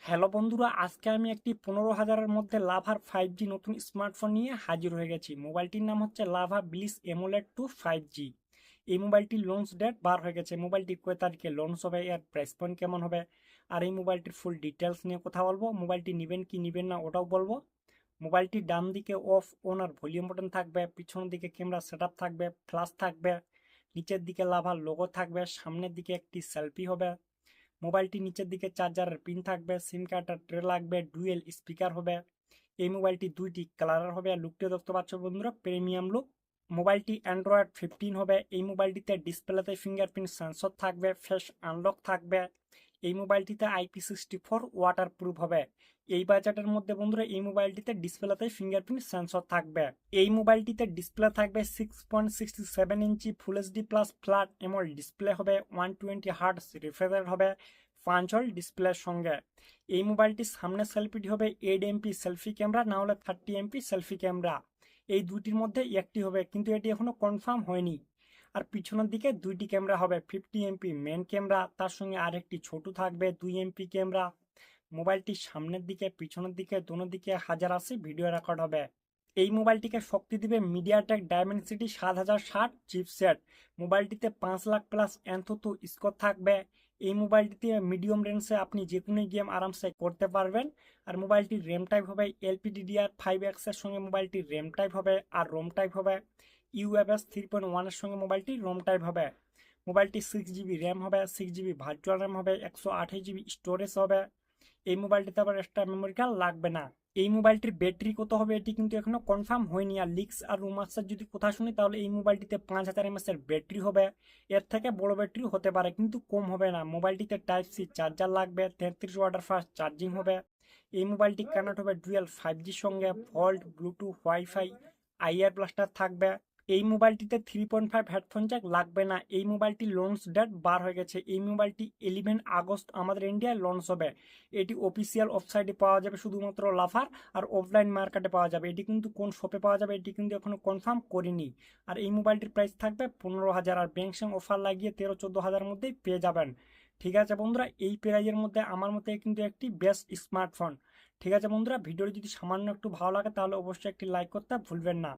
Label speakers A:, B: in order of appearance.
A: Hello বন্ধুরা, আজকে আমি একটি 15,000-এর মধ্যে লাভার 5G নতুন স্মার্টফোন নিয়ে হাজির হয়ে গেছি। মোবাইলটির নাম হচ্ছে লাভা ব্লিস এমোলেড 2 5G। এই মোবাইলটির লঞ্চ ডেট বার হয়ে গেছে। মোবাইলটি কয় তারিখে লঞ্চ হবে, এর প্রাইস পয়েন্ট কেমন হবে, আর এই মোবাইলটির ফুল ডিটেলস নিয়ে কথা বলবো। মোবাইলটি নেবেন কি নেবেন না ওটাও বলবো। মোবাইলটির ডান দিকে অফ অন আর ভলিউম বাটন থাকবে, পিছন দিকে ক্যামেরা সেটআপ থাকবে, ফ্ল্যাশ থাকবে, নিচের দিকে লাভার লোগো থাকবে, সামনের দিকে একটি সেলফি হবে। মোবাইলটি নিচের দিকে চার্জারের পিন থাকবে, সিম কার্ডের ট্রে লাগবে, ডুয়েল স্পিকার হবে। এই মোবাইলটি দুইটি কালারের হবে। লুকটিও দেখতে পাচ্ছ বন্ধুরা, প্রিমিয়াম লুক। মোবাইলটি অ্যান্ড্রয়েড 15 হবে। এই মোবাইলটিতে ডিসপ্লেতে ফিঙ্গারপ্রিন্ট সেন্সর থাকবে, ফেস আনলক থাকবে। এই মোবাইলটিতে IP64 ওয়াটার প্রুফ হবে। এই বাজেটের মধ্যে বন্ধুরা এই মোবাইলটিতে ডিসপ্লেতে ফিঙ্গারপ্রিন্ট সেন্সর থাকবে। এই মোবাইলটিতে ডিসপ্লে থাকবে 6.67 inch full HD plus flat AMOLED display হবে, 120 হার্টজ রিফ্রেশ রেট হবে পাঁচল ডিসপ্লের সঙ্গে। এই মোবাইলটির সামনে সেলফিটি হবে 8 MP সেলফি ক্যামেরা, না হলে 30 MP সেলফি ক্যামেরা। এই দুটির মধ্যে একটি হবে, কিন্তু এটি এখনো কনফার্ম হয়নি। আর পিছনের দিকে দুইটি ক্যামেরা হবে, 50 MP মেন ক্যামেরা, তার সঙ্গে আরেকটি ছোট থাকবে 2 MP ক্যামেরা। মোবাইলটির সামনের দিকে পিছনের দিকে দোনো দিকে 1080 ভিডিও রেকর্ড হবে। এই মোবাইলটিকে শক্তি দিবে মিডিয়াটেক ডায়মেনসিটি 7060 চিপসেট। মোবাইলটিতে 5 লাখ প্লাস অ্যান্থোথু স্কোর থাকবে। এই মোবাইলটিতে মিডিয়াম রেঞ্জে আপনি যে কোনো গেম আরামসে করতে পারবেন। আর মোবাইলটির র্যাম টাইপ হবে LPDDR5X এর সঙ্গে মোবাইলটির র্যাম টাইপ হবে, আর রোম টাইপ হবে UFS 3.1 এর সঙ্গে মোবাইলটির রোম টাইপ হবে। মোবাইলটি 6GB র্যাম হবে, 6GB ভার্চুয়াল র্যাম হবে, 128GB স্টোরেজ হবে। এই মোবাইলটিতে আবার এক্সট্রা মেমোরি কার্ড লাগবে না। এই মোবাইলটির ব্যাটারি কত হবে এটি কিন্তু এখনো কনফার্ম হয়নি। আর লিক্স আর রুমার্সের যদি কথা শুনি তাহলে এই মোবাইলটিতে 5000 mAh এর ব্যাটারি হবে। এর থেকে বড় ব্যাটারি হতে পারে কিন্তু কম হবে না। মোবাইলটিতে Type-C চার্জার লাগবে, 33 ওয়াটের ফাস্ট চার্জিং হবে। এই মোবাইলটি কানেক্ট হবে ডুয়েল 5Gর সঙ্গে, vault Bluetooth wifi IR blaster থাকবে। এই মোবাইলটিতে 3.5 হেডফোন জ্যাক লাগবে না। এই মোবাইলটি লঞ্চ ডেট বার হয়ে গেছে। এই মোবাইলটি 11 আগস্ট আমাদের ইন্ডিয়ায় লঞ্চ হবে। এটি অফিসিয়াল ওয়েবসাইটে পাওয়া যাবে শুধুমাত্র লাফার, আর অফলাইন মার্কেটে পাওয়া যাবে। এটি কিন্তু কোন শপে পাওয়া যাবে এটি কিন্তু এখনো কনফার্ম করিনি। আর এই মোবাইলটির প্রাইস থাকবে 15,000, আর ব্যাংক অফার লাগিয়ে 13-14 হাজার মধ্যেই পেয়ে যাবেন। ঠিক আছে বন্ধুরা, এই প্রাইজের মধ্যে আমার মতে কিন্তু একটি বেস্ট স্মার্টফোন। ঠিক আছে বন্ধুরা, ভিডিওটি যদি সামান্য একটু ভালো লাগে তাহলে অবশ্যই একটি লাইক করতে ভুলবেন না।